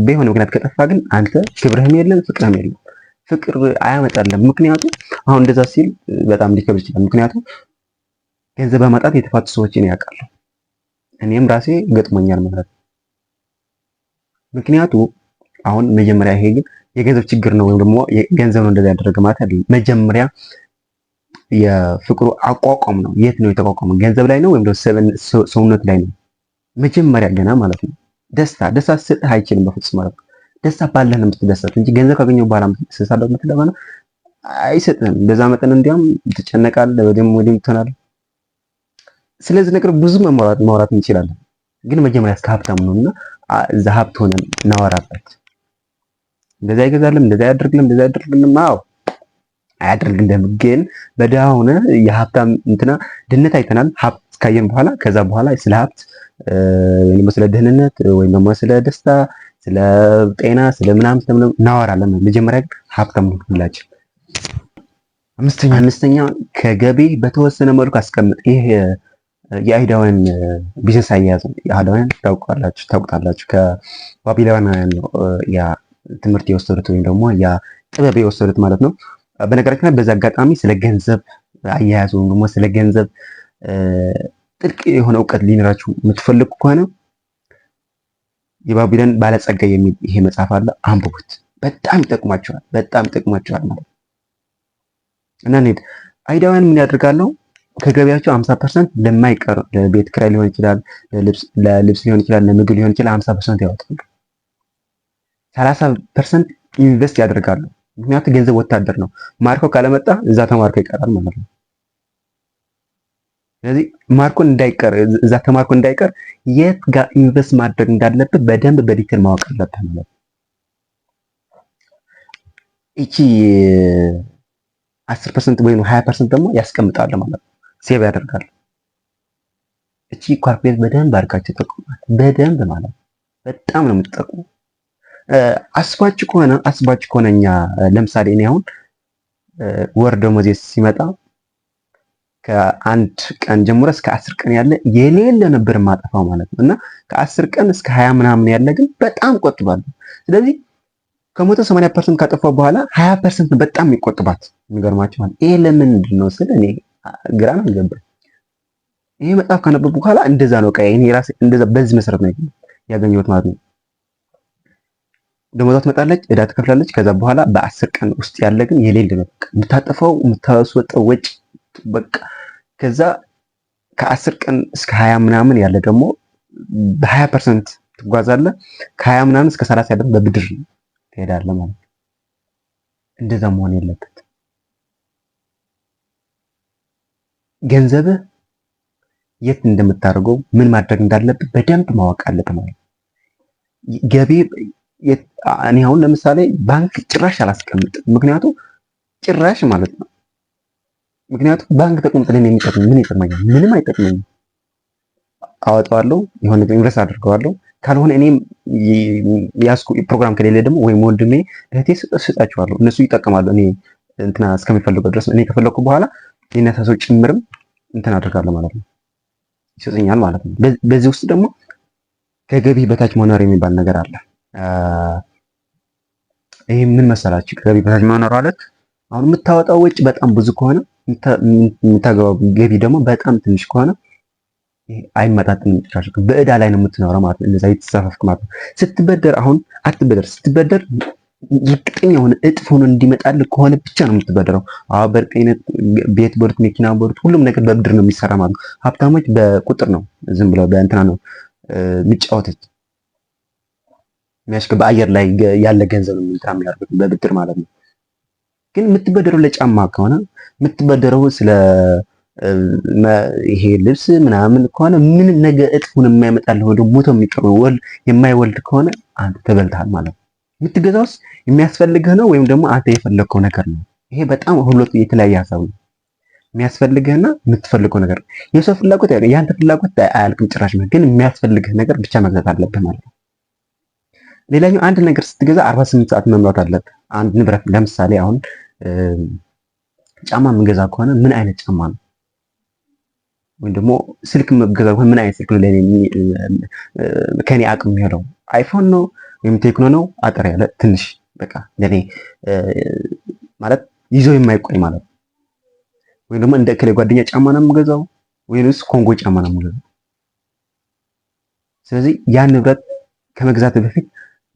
Speaker 1: በሆነ ምክንያት ከጠፋ ግን አንተ ክብርህም የለም ፍቅርህም የለም። ፍቅር አያመጣልም። ምክንያቱም አሁን እንደዛ ሲል በጣም ሊከብድ ይችላል። ምክንያቱም ገንዘብ በማጣት የተፋቱ ሰዎችን ያውቃሉ። እኔም ራሴ ገጥሞኛል ማለት ነው። ምክንያቱም አሁን መጀመሪያ ይሄ ግን የገንዘብ ችግር ነው ወይም ደግሞ ገንዘብ ነው እንደዛ ያደረገ ማለት አይደለም። መጀመሪያ የፍቅሩ አቋቋም ነው። የት ነው የተቋቋመው? ገንዘብ ላይ ነው ወይም ደግሞ ሰውነት ላይ ነው? መጀመሪያ ገና ማለት ነው። ደስታ ሊሰጥህ አይችልም በፍጹም ማለት ነው። ደስታ ባለህ ነው የምትደሰት እንጂ ገንዘብ ካገኘው በኋላ ስሳለው የምትለማ ነው አይሰጥህም። በዛ መጠን እንዲያውም ትጨነቃለህ፣ ወዲም ትሆናለህ። ስለዚህ ነገር ብዙ ማውራት እንችላለን፣ ግን መጀመሪያ እስከ ሀብታም ነውና እዛ ሀብት ሆነን እናወራበት። እንደዛ ይገዛልም፣ እንደዛ ያደርግልም። አዎ አያደርግልም። ግን በደሃ ሆነ የሀብታም እንትና ድህነት አይተናል። ሀብት ካየን በኋላ ከዛ በኋላ ስለ ሀብት ወይም ስለ ደህንነት ወይም ደግሞ ስለ ደስታ፣ ስለ ጤና፣ ስለ ምናምን እናወራለን። መጀመሪያ ግን ሀብታም ነው ሁላችን። አምስተኛ ከገቢ በተወሰነ መልኩ አስቀምጥ። ይሄ የአይሁዳውያን ቢዝነስ አያያዝ ነው። የአይሁዳውያን ታውቁታላችሁ። ከባቢሎናውያን ነው ያ ትምህርት የወሰዱት ወይም ደግሞ ያ ጥበብ የወሰዱት ማለት ነው። በነገራችን ላይ በዛ አጋጣሚ ስለ ገንዘብ አያያዝ ወይም ደግሞ ስለ ገንዘብ ጥልቅ የሆነ እውቀት ሊኖራችሁ የምትፈልጉ ከሆነ የባቢሎን ባለጸጋ የሚል ይሄ መጽሐፍ አለ፣ አንብቡት። በጣም ይጠቅማቸዋል ማለት ነው። እና አይሁዳውያን ምን ያደርጋሉ? ከገቢያቸው 50% ለማይቀር ለቤት ኪራይ ሊሆን ይችላል፣ ለልብስ ሊሆን ይችላል፣ ለምግብ ሊሆን ይችላል 50% ያወጣሉ። 30% ኢንቨስት ያደርጋሉ። ምክንያቱም ገንዘብ ወታደር ነው። ማርኮ ካለመጣ እዛ ተማርኮ ይቀራል ማለት ነው። ስለዚህ እዛ ተማርኮ እንዳይቀር የት ጋር ኢንቨስት ማድረግ እንዳለበት በደንብ በዲቴል ማወቅ አለበት ማለት ነው። እቺ 10% ወይም 20% ደግሞ ያስቀምጣሉ ማለት ነው። ሴቭ ያደርጋሉ። እቺ ኳልኩሌት በደንብ አድርጋችሁ ተጠቅሟት። በደንብ ማለት ነው። በጣም ነው የምትጠቅሙ። አስባችሁ ከሆነ እኛ ለምሳሌ እኔ አሁን ወር ደሞዜ ሲመጣ ከአንድ ቀን ጀምሮ እስከ 10 ቀን ያለ የሌለ ነበር ማጠፋው ማለት ነው። እና ከ10 ቀን እስከ 20 ምናምን ያለ ግን በጣም ቆጥባለሁ። ስለዚህ ከ180% ካጠፋው በኋላ 20% በጣም የሚቆጥባት የሚገርማችሁ ማለት ይሄ ለምንድን ነው ስል እኔ ግራ ነው ገባኝ። ይሄ መጽሐፍ ካነበብኩ በኋላ እንደዛ ነው ቀይ እኔ ራሴ እንደዛ በዚህ መሰረት ነው ያገኘሁት ማለት ነው። ደሞዟ ትመጣለች፣ ዕዳ ትከፍላለች። ከዛ በኋላ በ10 ቀን ውስጥ ያለ ግን የሌለ ነው። በቃ የምታጠፋው የምታስወጣው ወጪ በቃ ከዛ ከ10 ቀን እስከ 20 ምናምን ያለ ደግሞ በ20% ትጓዛለህ። ከ20 ምናምን እስከ 30 ያለ በብድር ትሄዳለህ ማለት ነው። እንደዛ መሆን የለበት። ገንዘብህ የት እንደምታደርገው ምን ማድረግ እንዳለብህ በደንብ ማወቅ አለብህ ማለት ነው። ገቢ እኔ አሁን ለምሳሌ ባንክ ጭራሽ አላስቀምጥም። ምክንያቱም ጭራሽ ማለት ነው። ምክንያቱም ባንክ ተቀምጠን የሚጠቅም ምን ይጠቅመኛል? ምንም አይጠቅመኝም። አወጣዋለሁ፣ የሆነ ነገር ኢንቨስት አድርገዋለሁ። ካልሆነ እኔም ያስኩ ፕሮግራም ከሌለ ደግሞ ወይም ወንድሜ እህቴ ስጣቸዋለሁ፣ እነሱ ይጠቀማሉ። እኔ እንትና እስከሚፈልገው ድረስ እኔ ከፈለኩ በኋላ የእናታ ሰው ጭምርም እንትን አድርጋለሁ ማለት ነው፣ ይሰጠኛል ማለት ነው። በዚህ ውስጥ ደግሞ ከገቢ በታች መኖር የሚባል ነገር አለ። ይሄ ምን መሰላችሁ? ከገቢ በታች መኖር ማለት አሁን የምታወጣው ወጪ በጣም ብዙ ከሆነ የምታገባው ገቢ ደግሞ በጣም ትንሽ ከሆነ አይመጣጥንም። ጭራሽ በእዳ ላይ ነው የምትኖረው ማለት ነው። እንደዛ የተሳፈፍክ ማለት ነው። ስትበደር አሁን አትበደር። ስትበደር ዝቅተኛ የሆነ እጥፍ ሆኖ እንዲመጣልህ ከሆነ ብቻ ነው የምትበደረው። አዎ በእርግጠኝነት ቤት በሩት፣ መኪና በሩት፣ ሁሉም ነገር በብድር ነው የሚሰራ ማለት ነው። ሀብታሞች በቁጥር ነው ዝም ብለው በእንትና ነው የሚጫወቱት። በአየር ላይ ያለ ገንዘብ ነው እንትና የሚያደርጉት በብድር ማለት ነው። ግን የምትበደረው ለጫማ ከሆነ የምትበደረው ስለ ይሄ ልብስ ምናምን ከሆነ ምንም ነገር እጥፉን የማይመጣልህ ወደ ሞቶ የሚቀር የማይወልድ ከሆነ አንተ ተበልተሃል ማለት ነው። የምትገዛውስ የሚያስፈልግህ ነው ወይም ደግሞ አንተ የፈለግከው ነገር ነው? ይሄ በጣም ሁለቱ የተለያየ ሀሳብ ነው። የሚያስፈልግህና የምትፈልገው ነገር ነው። የሰው ፍላጎት ያንተ ፍላጎት አያልቅም ጭራሽ ነው። ግን የሚያስፈልግህ ነገር ብቻ መግዛት አለብህ ማለት ነው። ሌላኛው አንድ ነገር ስትገዛ 48 ሰዓት መምራት አለብህ። አንድ ንብረት ለምሳሌ አሁን ጫማ የምገዛ ከሆነ ምን አይነት ጫማ ነው? ወይም ደግሞ ስልክ የምገዛ ከሆነ ምን አይነት ስልክ ነው ለኔ ከኔ አቅም የሚሄደው? አይፎን ነው ወይም ቴክኖ ነው? አጠር ያለ ትንሽ በቃ ለኔ ማለት ይዞ የማይቆይ ማለት ነው። ወይም ደግሞ እንደ እከሌ ጓደኛ ጫማ ነው የምገዛው ወይንስ ኮንጎ ጫማ ነው የምገዛው? ስለዚህ ያን ንብረት ከመግዛት በፊት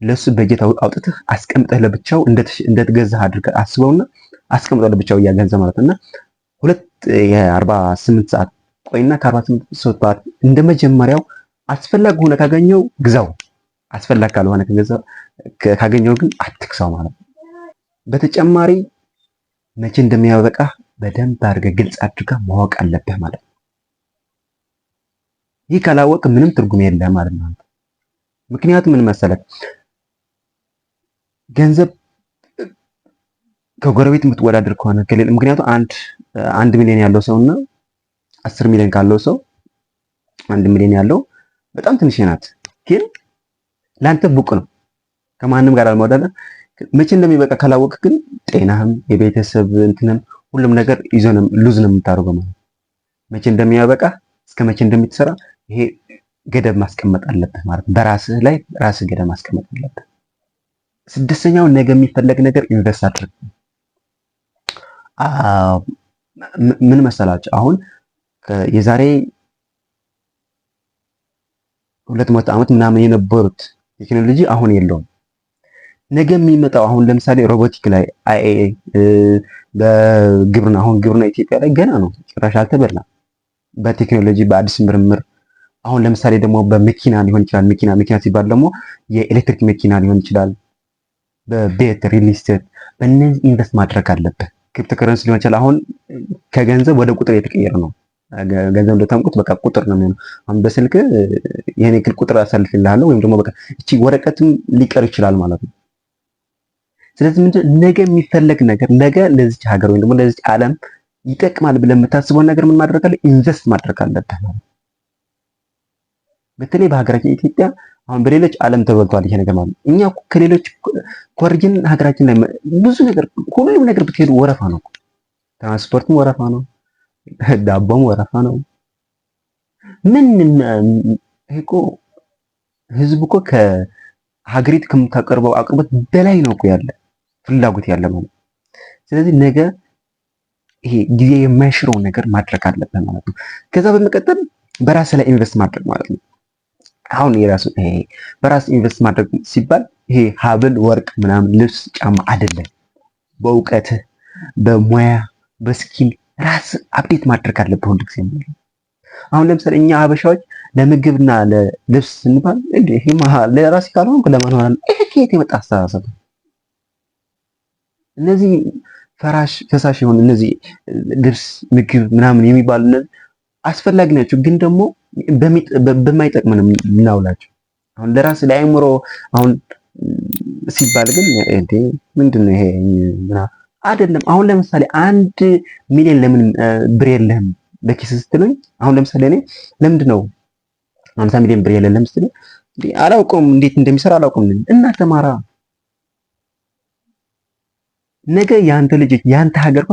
Speaker 1: ለሱ በጀት አውጥተህ አስቀምጠህ ለብቻው እንደተገዛህ አድርገህ አስበውና አስቀምጠው ለብቻው እያገንዘብ ማለት እና የ48 ሰዓት ቆይና ከ48 ሰዓት እንደመጀመሪያው አስፈላጊ ሆነ ካገኘው ግዛው፣ አስፈላጊ ካልሆነ ካገኘው ግን አትክሳው ማለት ነው። በተጨማሪ መቼ እንደሚያበቃ በደንብ አድርገህ ግልጽ አድርገህ ማወቅ አለብህ ማለት ነው። ይህ ካላወቅ ምንም ትርጉም የለም ማለት ነው። ምክንያቱም ምን መሰለህ ገንዘብ ከጎረቤት የምትወዳደር ከሆነ ከሌላ ምክንያቱም አንድ ሚሊዮን ያለው ሰውና 10 ሚሊዮን ካለው ሰው 1 ሚሊዮን ያለው በጣም ትንሽ ናት፣ ግን ላንተ ቡቅ ነው። ከማንም ጋር አልመወዳደር መቼ እንደሚበቃ ካላወቅ ግን ጤናህም የቤተሰብ እንትንም ሁሉም ነገር ይዞንም ሉዝ ነው የምታደርገው ማለት ነው። መቼ እንደሚያበቃ እስከ መቼ እንደምትሰራ ይሄ ገደብ ማስቀመጥ አለብህ ማለት ነው። በራስህ ላይ ራስህ ገደብ ማስቀመጥ አለብህ። ስድስተኛው ነገ የሚፈለግ ነገር ኢንቨስት አድርግ። ምን መሰላችሁ አሁን የዛሬ 200 ዓመት ምናምን የነበሩት ቴክኖሎጂ አሁን የለውም። ነገ የሚመጣው አሁን ለምሳሌ ሮቦቲክ ላይ አይኤ በግብርና አሁን ግብርና ኢትዮጵያ ላይ ገና ነው፣ ጭራሽ አልተበላም። በቴክኖሎጂ በአዲስ ምርምር አሁን ለምሳሌ ደግሞ በመኪና ሊሆን ይችላል። መኪና ሲባል ደግሞ የኤሌክትሪክ መኪና ሊሆን ይችላል። በቤት ሪል ስቴት በእነዚህ ኢንቨስት ማድረግ አለበት። ክሪፕቶከረንሲ ሊሆን ይችላል። አሁን ከገንዘብ ወደ ቁጥር የተቀየረ ነው። ገንዘብ እንደተምቁት በቃ ቁጥር ነው የሚሆነው። አሁን በስልክ ይሄን ያክል ቁጥር አሳልፍልሃለሁ ወይም ደግሞ በቃ እቺ ወረቀትም ሊቀር ይችላል ማለት ነው። ስለዚህ ምንድነው ነገ የሚፈለግ ነገር ነገ ለዚች ሀገር ወይም ደግሞ ለዚች ዓለም ይጠቅማል ብለህ የምታስበውን ነገር ምን ማድረግ አለ? ኢንቨስት ማድረግ አለብህ ማለት ነው። በተለይ በሀገራችን ኢትዮጵያ አሁን በሌሎች ዓለም ተበልቷል ይሄ ነገር ማለት ነው። እኛ ከሌሎች ኮርጅን ሀገራችን ላይ ብዙ ነገር ሁሉም ነገር ብትሄዱ ወረፋ ነው። ትራንስፖርትም ወረፋ ነው፣ ዳቦም ወረፋ ነው። ምን እኮ ህዝብ እኮ ከሀገሪቱ ከምታቀርበው አቅርቦት በላይ ነው እኮ ያለ ፍላጎት ያለ ማለት ነው። ስለዚህ ነገ ይሄ ጊዜ የማይሽረው ነገር ማድረግ አለበት ማለት ነው። ከዛ በመቀጠል በራስ ላይ ኢንቨስት ማድረግ ማለት ነው። አሁን የራሱ ይሄ በራስ ኢንቨስት ማድረግ ሲባል ይሄ ሀብል፣ ወርቅ፣ ምናምን ልብስ፣ ጫማ አይደለም። በእውቀትህ፣ በሙያ፣ በስኪል ራስ አፕዴት ማድረግ አለብህ ሁሉ ጊዜ ማለት ነው። አሁን ለምሳሌ እኛ ሀበሻዎች ለምግብና ለልብስ ስንባል እንዴ ይሄ ለራሴ ካልሆንኩ ለማን ሆነ? ይሄ ከየት የመጣ አስተሳሰብ? እነዚህ ፈሳሽ የሆኑ እነዚህ ልብስ፣ ምግብ ምናምን የሚባሉ እነዚህ አስፈላጊ ናቸው፣ ግን ደግሞ በማይጠቅመን የምናውላቸው። አሁን ለራስ ለአእምሮ አሁን ሲባል ግን እንዴ ምንድነው ይሄ አይደለም። አሁን ለምሳሌ 1 ሚሊዮን ለምን ብር የለህም በኪስ ስትለኝ፣ አሁን ለምሳሌ እኔ ለምንድነው 50 ሚሊዮን ብር የለህም ስትለኝ አላውቀውም፣ እንዴት እንደሚሰራ አላውቀውም እና ተማራ። ነገ ያንተ ልጅ ያንተ ሀገር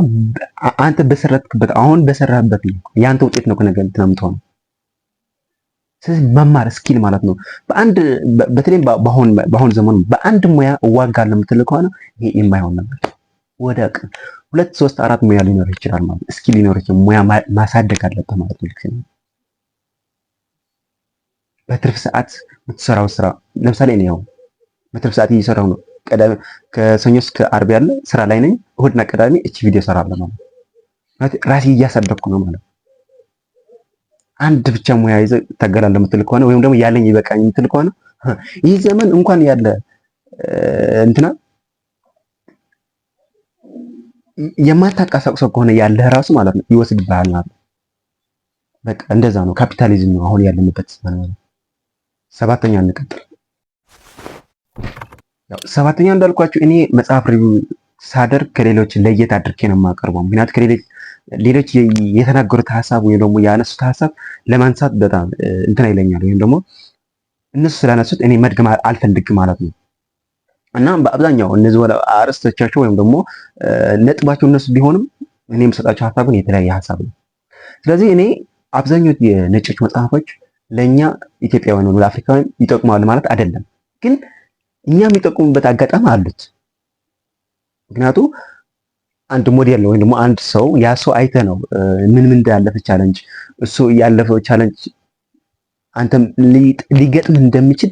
Speaker 1: አንተ በሰራትክበት አሁን በሰራህበት ያንተ ውጤት ነው ነገ እንትን የምትሆነው። ስለዚህ መማር ስኪል ማለት ነው። በተለይ በአሁን ዘመን በአንድ ሙያ እዋጋለሁ የምትል ከሆነ ይሄ የማይሆን ነበር። ወደ 2 3 4 ሙያ ሊኖር ይችላል ማለት ስኪል ሊኖር ይችላል። ሙያ ማሳደግ አለበት ማለት ነው። በትርፍ ሰዓት የምትሰራው ስራ ለምሳሌ እኔ ያው በትርፍ ሰዓት እየሰራሁ ነው። ከሰኞ እስከ ዓርብ ያለ ስራ ላይ ነኝ። እሁድና ቅዳሜ እቺ ቪዲዮ እሰራለሁ ማለት ራሴ እያሳደግኩ ነው ማለት። አንድ ብቻ ሙያ ይዘህ ታገላለህ የምትል ከሆነ ወይም ደግሞ ያለኝ ይበቃኝ የምትል ከሆነ ይህ ዘመን እንኳን ያለ እንትና የማታንቀሳቅሰው ከሆነ ያለህ ራሱ ማለት ነው ይወስድብሃል ማለት ነው። በቃ እንደዛ ነው። ካፒታሊዝም ነው አሁን ያለንበት ማለት ነው። 7ኛ እንቀጥል። ያው 7ኛ እንዳልኳችሁ እኔ መጽሐፍ ሪቪው ሳደርግ ከሌሎች ለየት አድርጌ ነው የማቀርበው። ምክንያቱም ሌሎች የተናገሩት ሀሳብ ወይም ደግሞ ያነሱት ሀሳብ ለማንሳት በጣም እንትን አይለኛል፣ ወይም ደግሞ እነሱ ስላነሱት እኔ መድገም አልፈልግም ማለት ነው። እና በአብዛኛው እነዚህ አርዕስቶቻቸው ወይም ደግሞ ነጥባቸው እነሱ ቢሆንም እኔ የምሰጣቸው ሀሳብ ግን የተለያየ ሀሳብ ነው። ስለዚህ እኔ አብዛኛው የነጮች መጽሐፎች ለኛ ኢትዮጵያውያን ወይም ለአፍሪካውያን ይጠቅማሉ ማለት አይደለም፣ ግን እኛ የሚጠቅሙበት አጋጣሚ አሉት። ምክንያቱም አንድ ሞዴል ነው ወይም ደግሞ አንድ ሰው ያ ሰው አይተ ነው ምን እንዳለፈ ቻሌንጅ እሱ ያለፈው ቻሌንጅ አንተም ሊገጥም እንደሚችል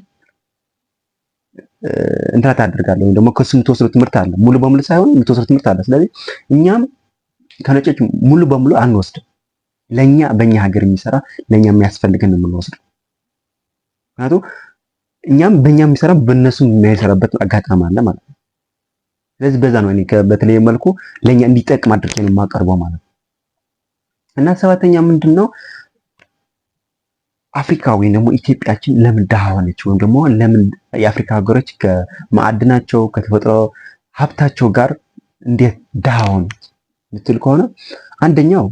Speaker 1: እንታት አድርጋለሁ ወይም ደግሞ ከሱ የምትወስደው ትምህርት አለ። ሙሉ በሙሉ ሳይሆን የምትወስደው ትምህርት አለ። ስለዚህ እኛም ከነጮች ሙሉ በሙሉ አንወስድም። ለኛ በእኛ ሀገር የሚሰራ ለኛ የሚያስፈልገን ነው የምንወስደው። ምክንያቱም እኛም በእኛ የሚሰራ በእነሱ የማይሰራበት አጋጣሚ አለ ማለት ነው። ስለዚህ በዛ ነው እኔ በተለየ መልኩ ለኛ እንዲጠቅም አድርጌ ነው የማቀርበው ማለት ነው። እና 7ኛ ምንድነው አፍሪካ ወይም ደግሞ ኢትዮጵያችን ለምን ድሃ ሆነች? ወይም ደግሞ ለምን የአፍሪካ ሀገሮች ከማዕድናቸው ከተፈጥሮ ሀብታቸው ጋር እንዴት ድሃ ሆነች ምትል ከሆነ አንደኛው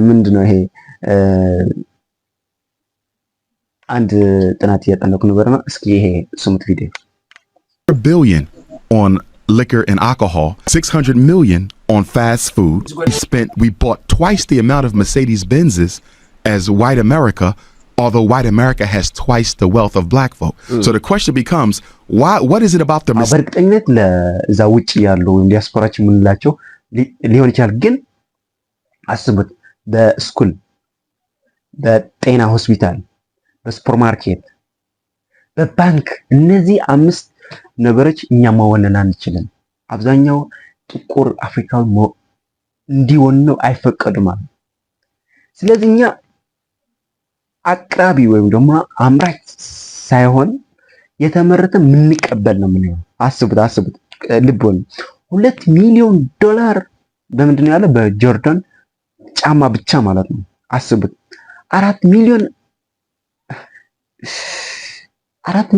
Speaker 1: ምንድነው ይሄ አንድ ጥናት እያጠናኩ ነበርና እስኪ ይሄ ስሙት ቪዲዮ
Speaker 6: billion on liquor and alcohol, 600 million on fast food. We bought twice the amount of Mercedes Benzes as white America, although white America has twice the wealth of black folk. So the question becomes, what is it about the
Speaker 1: በእርግጠኝነት ለዛ ውጪ ያሉ ዲያስፖራችን የምንላቸው ሊሆን ይችላል። ግን አስቡት፣ በስኩል፣ በጤና ሆስፒታል፣ በሱፐርማርኬት፣ በባንክ እነዚህ 5 ነገሮች እኛ መወነን አንችልም። አብዛኛው ጥቁር አፍሪካዊ እንዲወነው አይፈቀድም ማለት። ስለዚህ እኛ አቅራቢ ወይም ደግሞ አምራች ሳይሆን የተመረተ የምንቀበል ነው የምንሆነው። አስቡት ልብ በሉ። $2 ሚሊዮን በምንድን ነው ያለ? በጆርዳን ጫማ ብቻ ማለት ነው። አስቡት 4 ሚሊዮን $4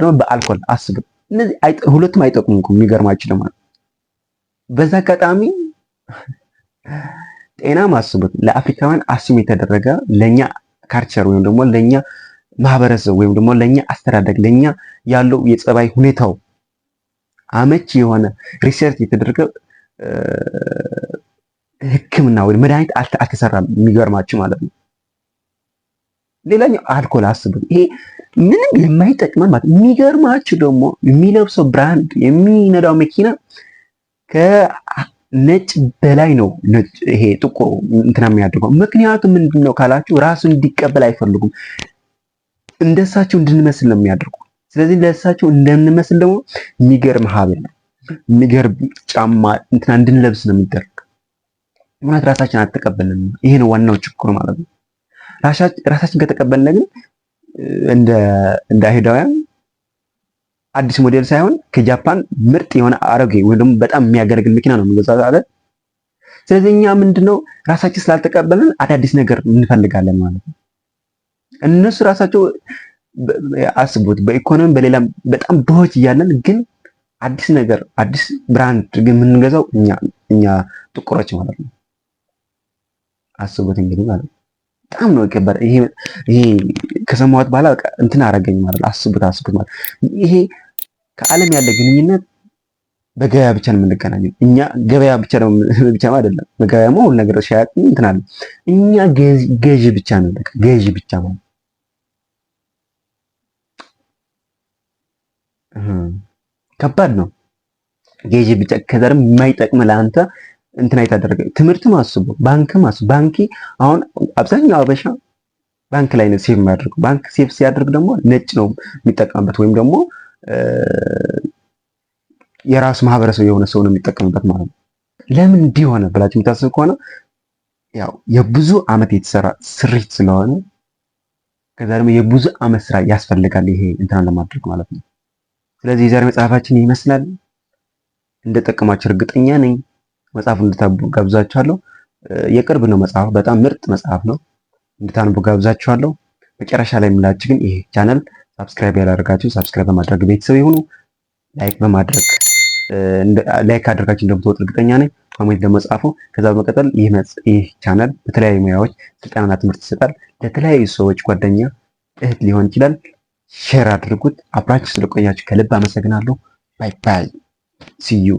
Speaker 1: ነው በአልኮል። አስቡት። እነዚህ ሁለቱም አይጠቅሙም እኮ የሚገርማችሁ ነው ማለት። በዛ አጋጣሚ ጤናም አስቡት፣ ለአፍሪካውያን አስም የተደረገ ለኛ ካልቸር ወይም ደግሞ ለኛ ማህበረሰብ ወይም ደግሞ ለኛ አስተዳደግ ለኛ ያለው የጸባይ ሁኔታው አመቺ የሆነ ሪሰርች የተደረገ ሕክምና ወይ መድኃኒት አልተሰራም። የሚገርማችሁ ማለት ነው። ሌላኛው አልኮል አስቡት፣ ይሄ ምንም የማይጠቅመን ማለት። የሚገርማችሁ ደግሞ የሚለብሰው ብራንድ የሚነዳው መኪና ከነጭ በላይ ነው። ይሄ ጥቁሩ እንትና የሚያደርገው ምክንያቱም ምንድነው ካላችሁ ራሱን እንዲቀበል አይፈልጉም። እንደሳቸው እንድንመስል ነው የሚያደርጉ። ስለዚህ ለእሳቸው እንደንመስል ደግሞ የሚገርም ሀብል ነው የሚገርም ጫማ እንትና እንድንለብስ ነው የሚደረግ። ማለት ራሳችን አትቀበልንም። ይሄ ነው ዋናው ችግሩ ማለት ነው። ራሳችን ከተቀበልን ግን እንደ አይሁዳውያን አዲስ ሞዴል ሳይሆን ከጃፓን ምርጥ የሆነ አሮጌ ወይ ደግሞ በጣም የሚያገለግል መኪና ነው የምንገዛው አይደል? ስለዚህ እኛ ምንድነው ራሳችን ስላልተቀበልን አዳዲስ ነገር እንፈልጋለን ማለት ነው። እነሱ ራሳቸው አስቡት፣ በኢኮኖሚ በሌላም በጣም ድሆች እያለን ግን አዲስ ነገር አዲስ ብራንድ ግን የምንገዛው እኛ ጥቁሮች ማለት ነው። አስቡት እንግዲህ ማለት ነው። በጣም ነው የከበረ። ይሄ ከሰማሁት በኋላ በቃ እንትን አደረገኝ ማለት አስቡት ማለት ይሄ ከዓለም ያለ ግንኙነት በገበያ ብቻ ነው የምንገናኘው። እኛ ገበያ ብቻ አይደለም፣ በገበያማ ሁሉ ነገር ሻያጥ እንትን አለ። እኛ ገዢ ብቻ ነው፣ በቃ ገዢ ብቻ ማለት ከባድ ነው። ገዢ ብቻ ከዛ ደግሞ የማይጠቅም ለአንተ እንትን አይታደረገ። ትምህርትም አስቡ፣ ባንክም አስቡ። ባንኪ አሁን አብዛኛው አበሻ ባንክ ላይ ነው ሴቭ የሚያደርገው። ባንክ ሴቭ ሲያደርግ ደግሞ ነጭ ነው የሚጠቀምበት ወይም ደግሞ የራሱ ማህበረሰብ የሆነ ሰው ነው የሚጠቀምበት ማለት ነው። ለምን እንዲህ ሆነ ብላችሁ የምታስቡ ከሆነ ያው የብዙ ዓመት የተሰራ ስሪት ስለሆነ ከዛ ደግሞ የብዙ ዓመት ስራ ያስፈልጋል ይሄ እንትን ለማድረግ ማለት ነው። ስለዚህ የዛሬ መጽሐፋችን ይመስላል። እንደጠቀማችሁ እርግጠኛ ነኝ። መጽሐፉን እንድታነቡ ጋብዛችኋለሁ። የቅርብ ነው መጽሐፉ፣ በጣም ምርጥ መጽሐፍ ነው። እንድታነቡ ጋብዛችኋለሁ። መጨረሻ ላይ የምላችሁ ግን ይሄ ቻናል ሳብስክራይብ ያላደረጋችሁ ሳብስክራይብ በማድረግ ቤተሰብ ይሁኑ። ላይክ አድርጋችሁ እንደምትወጡ እርግጠኛ ነኝ። ኮሜንት ደግሞ ጻፉ። ከዛ በመቀጠል ይህ ቻናል በተለያዩ ሙያዎች ስልጠናና ትምህርት ይሰጣል። ለተለያዩ ሰዎች ጓደኛ፣ እህት ሊሆን ይችላል። ሼር አድርጉት። አብራችሁ ስለቆያችሁ ከልብ አመሰግናለሁ። ባይ ባይ። ሲ ዩ